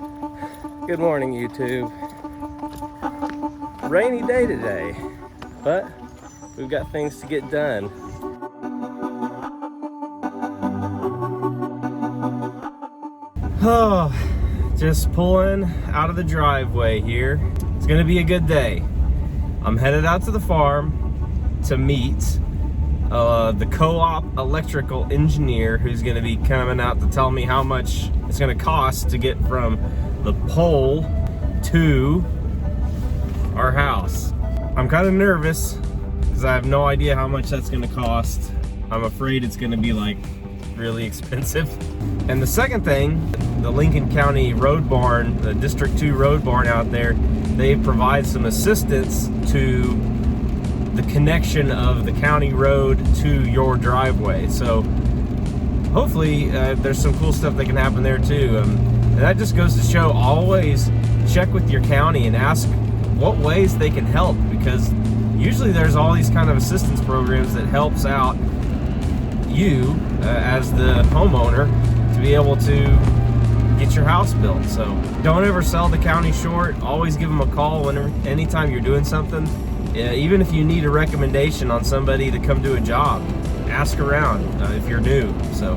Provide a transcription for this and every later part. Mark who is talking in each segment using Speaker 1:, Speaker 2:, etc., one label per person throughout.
Speaker 1: Good morning, YouTube. Rainy day today, but we've got things to get done. Oh, just pulling out of the driveway here. It's gonna be a good day. I'm headed out to the farm to meet the co-op electrical engineer who's gonna be coming out to tell me how much it's gonna cost to get from the pole to our house. I'm kind of nervous because I have no idea how much that's gonna cost. I'm afraid it's gonna be like really expensive. And the second thing, the Lincoln County Road Barn, the District 2 Road Barn out there, they provide some assistance to the connection of the county road to your driveway. So hopefully there's some cool stuff that can happen there too. And that just goes to show, always check with your county and ask what ways they can help, because usually there's all these kind of assistance programs that helps out you as the homeowner to be able to get your house built. So don't ever sell the county short. Always give them a call anytime you're doing something. Even if you need a recommendation on somebody to come do a job, ask around if you're new. So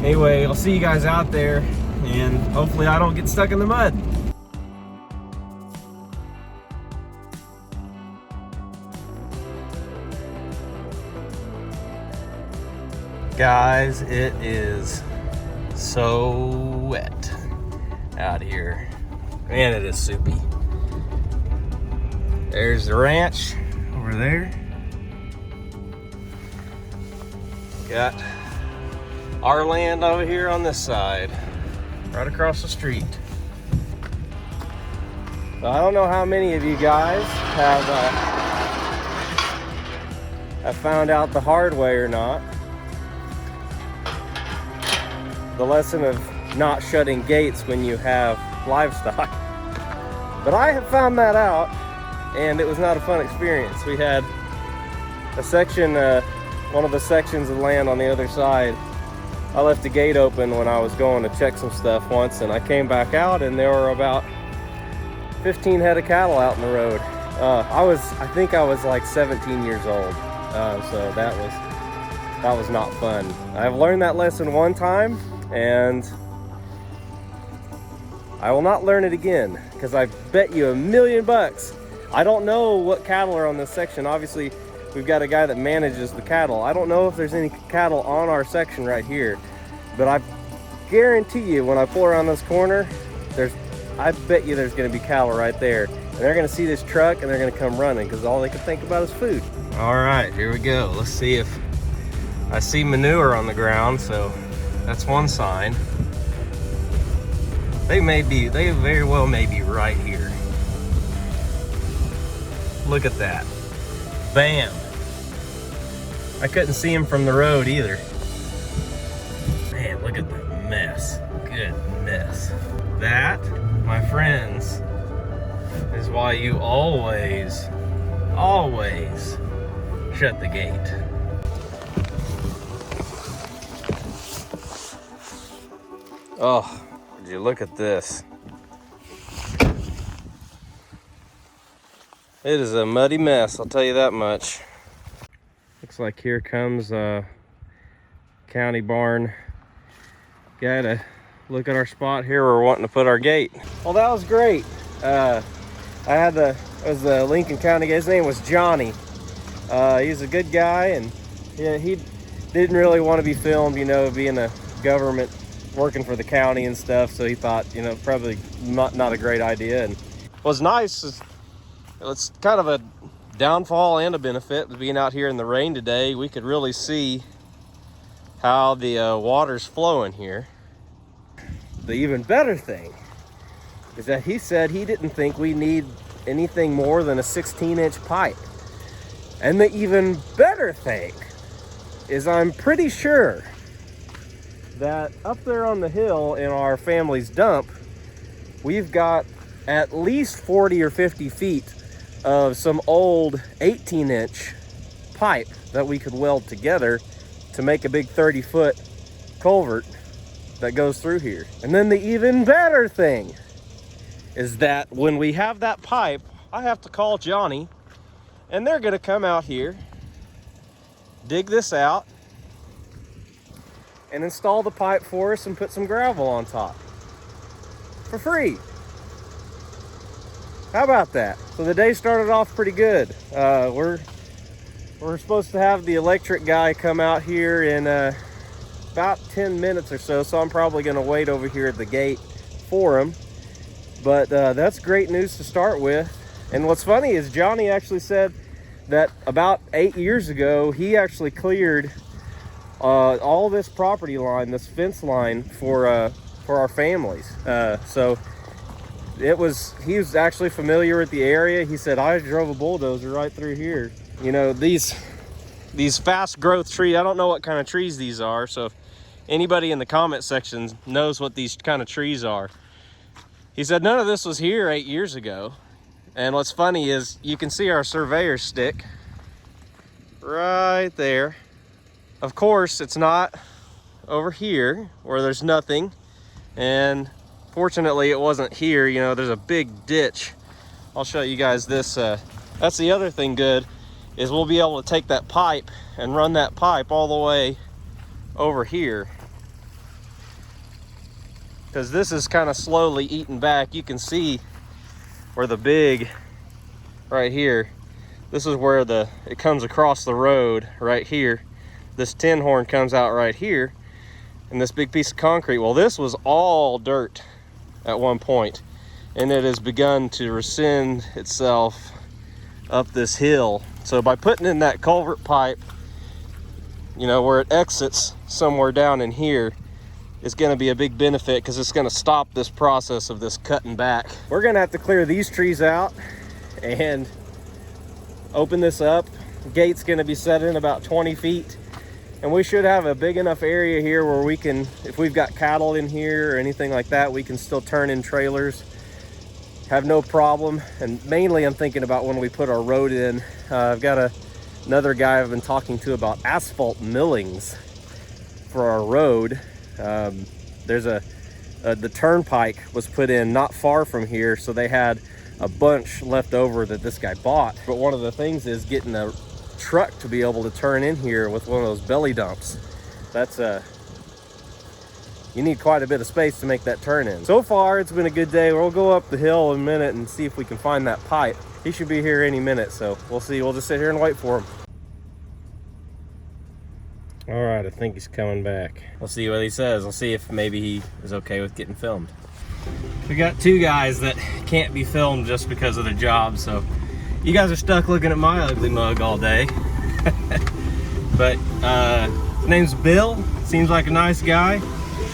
Speaker 1: anyway, I'll see you guys out there, and hopefully I don't get stuck in the mud. Guys, it is so wet out here. Man, it is soupy. There's the ranch over there. Got our land over here on this side, right across the street. So I don't know how many of you guys have found out the hard way or not. The lesson of not shutting gates when you have livestock. But I have found that out, and it was not a fun experience. We had a section, one of the sections of land on the other side. I left the gate open when I was going to check some stuff once, and I came back out and there were about 15 head of cattle out in the road. I think I was like 17 years old, so that was not fun. I've learned that lesson one time, and I will not learn it again, because I bet you $1 million I don't know what cattle are on this section. Obviously, we've got a guy that manages the cattle. I don't know if there's any cattle on our section right here, but I guarantee you when I pull around this corner, I bet you there's gonna be cattle right there. And they're gonna see this truck and they're gonna come running because all they can think about is food. All right, here we go. Let's see if I see manure on the ground, so that's one sign. They very well may be right here. Look at that. Bam. I couldn't see him from the road either. Man, look at the mess. Goodness. That, my friends, is why you always shut the gate. Oh, would you look at this? It is a muddy mess, I'll tell you that much. Looks like here comes county barn guy to look at our spot here. We're wanting to put our gate. Well, that was great. It was the Lincoln County guy. His name was Johnny. He's a good guy, and yeah, he didn't really want to be filmed, you know, being a government working for the county and stuff. So he thought, you know, probably not a great idea. And what was nice is, it's kind of a downfall and a benefit being out here in the rain today. We could really see how the water's flowing here. The even better thing is that he said he didn't think we need anything more than a 16-inch pipe. And the even better thing is I'm pretty sure that up there on the hill in our family's dump, we've got at least 40 or 50 feet of some old 18-inch pipe that we could weld together to make a big 30-foot culvert that goes through here. And then the even better thing is that when we have that pipe, I have to call Johnny, and they're gonna come out here, dig this out, and install the pipe for us and put some gravel on top for free. How about that? So the day started off pretty good. We're supposed to have the electric guy come out here in about 10 minutes or so, so I'm probably gonna wait over here at the gate for him. But that's great news to start with. And what's funny is Johnny actually said that about 8 years ago, he actually cleared all this property line, this fence line for our families. So he was actually familiar with the area. He said, I drove a bulldozer right through here. You know, these fast growth trees, I don't know what kind of trees these are. So if anybody in the comment section knows what these kind of trees are. He said none of this was here 8 years ago. And what's funny is you can see our surveyor stick right there. Of course, it's not over here where there's nothing. And fortunately, it wasn't here. You know, there's a big ditch. I'll show you guys this. That's the other thing good, is we'll be able to take that pipe and run that pipe all the way over here. Because this is kind of slowly eating back. You can see where the big, right here, this is where it comes across the road right here. This tin horn comes out right here, and this big piece of concrete, well, this was all dirt at one point, and it has begun to rescind itself up this hill. So by putting in that culvert pipe, you know, where it exits somewhere down in here, is going to be a big benefit, because it's going to stop this process of this cutting back. We're going to have to clear these trees out and open this up. The gate's going to be set in about 20 feet, and we should have a big enough area here where we can, if we've got cattle in here or anything like that, we can still turn in trailers, have no problem. And mainly I'm thinking about when we put our road in. I've got another guy I've been talking to about asphalt millings for our road. There's the turnpike was put in not far from here, so they had a bunch left over that this guy bought. But one of the things is getting a truck to be able to turn in here with one of those belly dumps. That's you need quite a bit of space to make that turn in. So far, it's been a good day. We'll go up the hill in a minute and see if we can find that pipe. He should be here any minute, so we'll see. We'll just sit here and wait for him. All right, I think he's coming back. We'll see what he says. We'll see if maybe he is okay with getting filmed. We got two guys that can't be filmed just because of their job, so you guys are stuck looking at my ugly mug all day. But his name's Bill. Seems like a nice guy.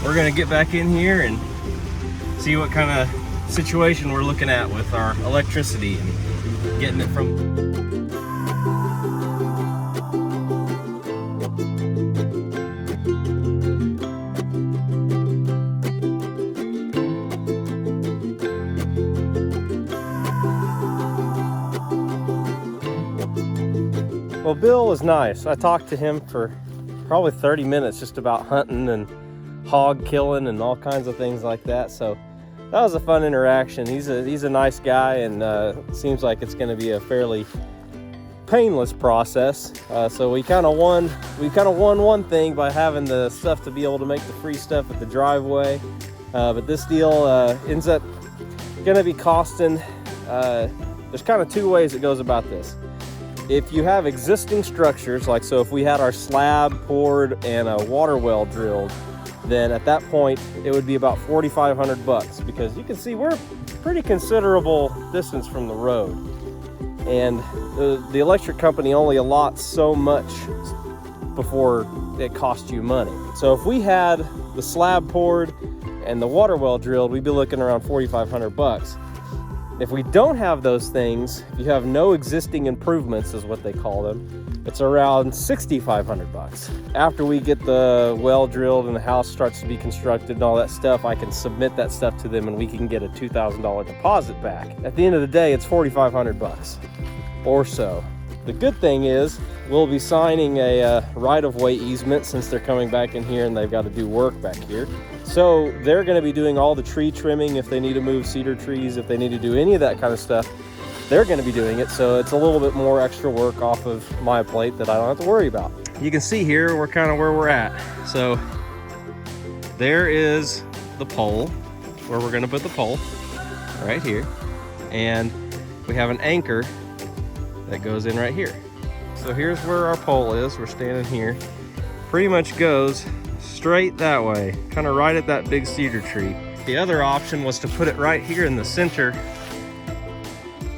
Speaker 1: We're gonna get back in here and see what kind of situation we're looking at with our electricity and getting it from. Well, Bill was nice. I talked to him for probably 30 minutes just about hunting and hog killing and all kinds of things like that. So that was a fun interaction. He's a nice guy, and seems like it's going to be a fairly painless process. So we kind of won one thing by having the stuff to be able to make the free stuff at the driveway. But this deal ends up going to be costing. There's kind of two ways it goes about this. If you have existing structures, like so if we had our slab poured and a water well drilled, then at that point it would be about $4,500, because you can see we're pretty considerable distance from the road, and the electric company only allots so much before it costs you money. So if we had the slab poured and the water well drilled, we'd be looking around $4,500. If we don't have those things, if you have no existing improvements is what they call them, it's around $6,500. After we get the well drilled and the house starts to be constructed and all that stuff, I can submit that stuff to them and we can get a $2,000 deposit back. At the end of the day, it's $4,500 or so. The good thing is we'll be signing a right-of-way easement, since they're coming back in here and they've got to do work back here. So they're going to be doing all the tree trimming if they need to move cedar trees, if they need to do any of that kind of stuff. They're going to be doing it, so it's a little bit more extra work off of my plate that I don't have to worry about. You can see here we're kind of where we're at. So there is the pole where we're going to put the pole right here, and we have an anchor that goes in right here. So here's where our pole is. We're standing here. Pretty much goes straight that way, kind of right at that big cedar tree. The other option was to put it right here in the center,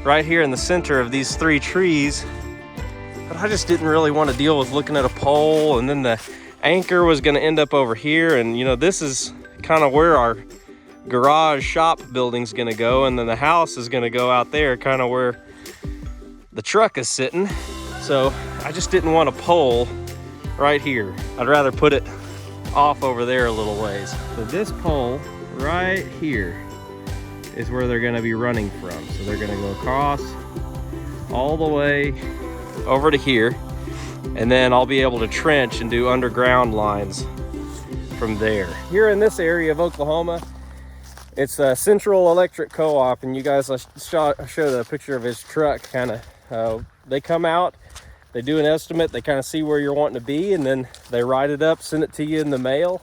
Speaker 1: right here in the center of these 3 trees. But I just didn't really want to deal with looking at a pole, and then the anchor was going to end up over here. And you know, this is kind of where our garage shop building's going to go, and then the house is going to go out there, kind of where the truck is sitting. So I just didn't want a pole right here. I'd rather put it off over there a little ways. So this pole right here is where they're going to be running from. So they're going to go across all the way over to here, and then I'll be able to trench and do underground lines from there. Here in this area of Oklahoma, it's a Central Electric Co-op, and you guys, I showed a picture of his truck. Kind of, they come out, they do an estimate, they kind of see where you're wanting to be, and then they write it up, send it to you in the mail.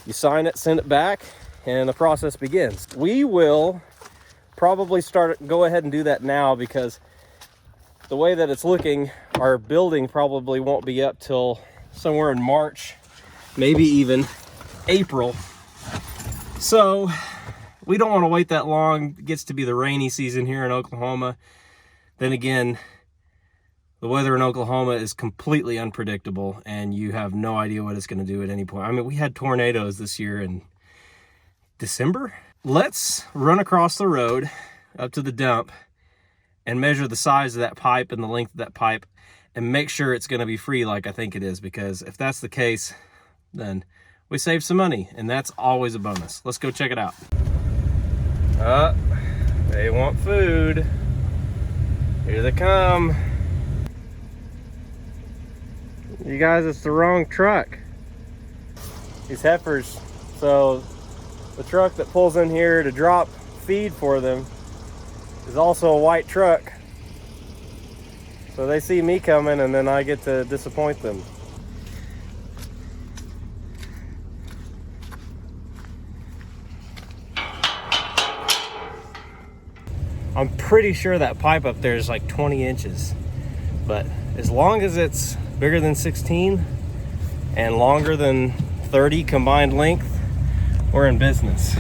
Speaker 1: You sign it, send it back, and the process begins. We will probably go ahead and do that now, because the way that it's looking, our building probably won't be up till somewhere in March, maybe even April. So we don't want to wait that long. It gets to be the rainy season here in Oklahoma. Then again, the weather in Oklahoma is completely unpredictable, and you have no idea what it's going to do at any point. I mean, we had tornadoes this year in December. Let's run across the road up to the dump and measure the size of that pipe and the length of that pipe and make sure it's going to be free like I think it is, because if that's the case, then we save some money, and that's always a bonus. Let's go check it out. They want food. Here they come. You guys, it's the wrong truck. These heifers, so the truck that pulls in here to drop feed for them is also a white truck. So they see me coming, and then I get to disappoint them. I'm pretty sure that pipe up there is like 20 inches, but as long as it's bigger than 16 and longer than 30 combined length, we're in business.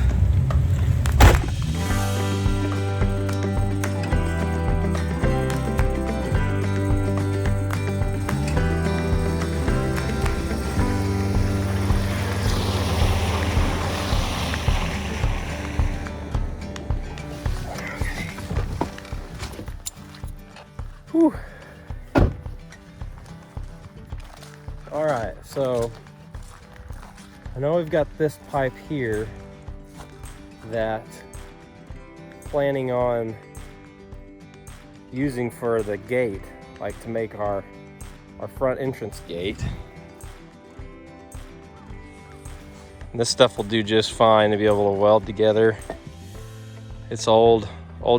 Speaker 1: Whew. All right, so I know we've got this pipe here that planning on using for the gate, like to make our front entrance gate. And this stuff will do just fine to be able to weld together. It's old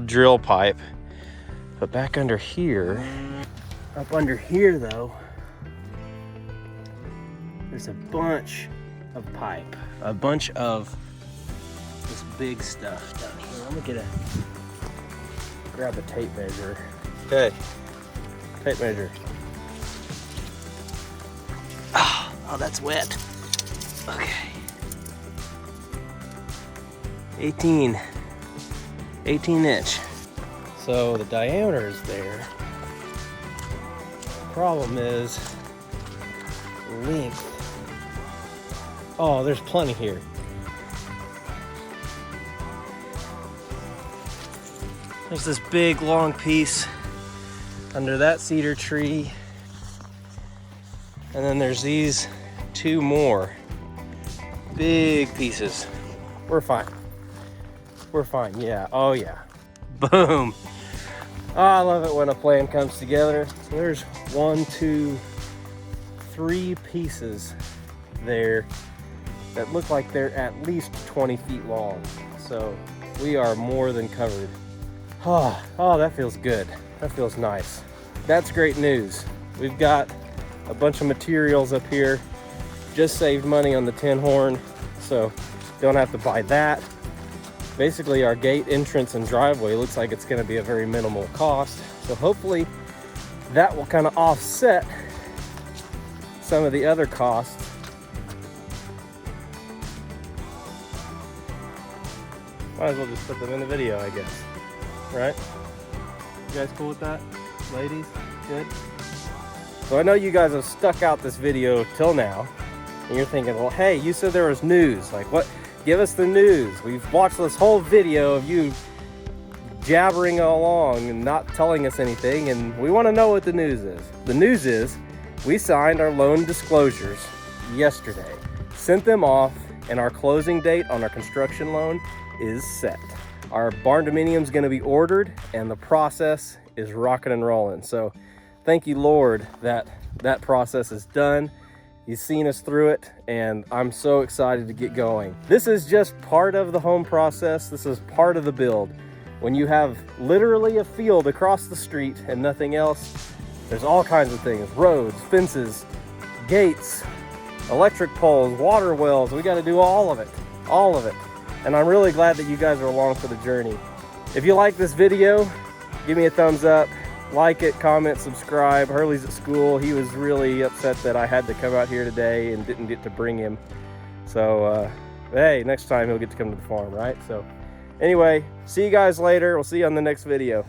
Speaker 1: drill pipe. But back under here, up under here though, there's a bunch of pipe, a bunch of this big stuff down here. I'm gonna grab a tape measure. Okay, tape measure. Oh, that's wet. Okay. 18 inch. So the diameter is there. Problem is length. Oh, there's plenty here. There's this big long piece under that cedar tree. And then there's these 2 more big pieces. We're fine. We're fine, yeah. Oh yeah. Boom. Oh, I love it when a plan comes together. So there's 1, 2, 3 pieces there that look like they're at least 20 feet long. So we are more than covered. Oh, that feels good. That feels nice. That's great news. We've got a bunch of materials up here. Just saved money on the tin horn, so don't have to buy that. Basically, our gate entrance and driveway looks like it's going to be a very minimal cost. So hopefully that will kind of offset some of the other costs. Might as well just put them in the video, I guess. Right? You guys cool with that? Ladies? Good? So I know you guys have stuck out this video till now. And you're thinking, well, hey, you said there was news. Like, what? Give us the news. We've watched this whole video of you jabbering along and not telling us anything, and we want to know what the news is. The news is we signed our loan disclosures yesterday, sent them off, and our closing date on our construction loan is set. Our barn dominium is going to be ordered, and the process is rocking and rolling. So thank you, Lord, that that process is done. He's seen us through it, and I'm so excited to get going. This is just part of the home process. This is part of the build. When you have literally a field across the street and nothing else, there's all kinds of things. Roads, fences, gates, electric poles, water wells. We got to do all of it, all of it. And I'm really glad that you guys are along for the journey. If you like this video, give me a thumbs up. Like it, comment, subscribe. Hurley's at school. He was really upset that I had to come out here today and didn't get to bring him. So, hey, next time he'll get to come to the farm, right? So, anyway, see you guys later. We'll see you on the next video.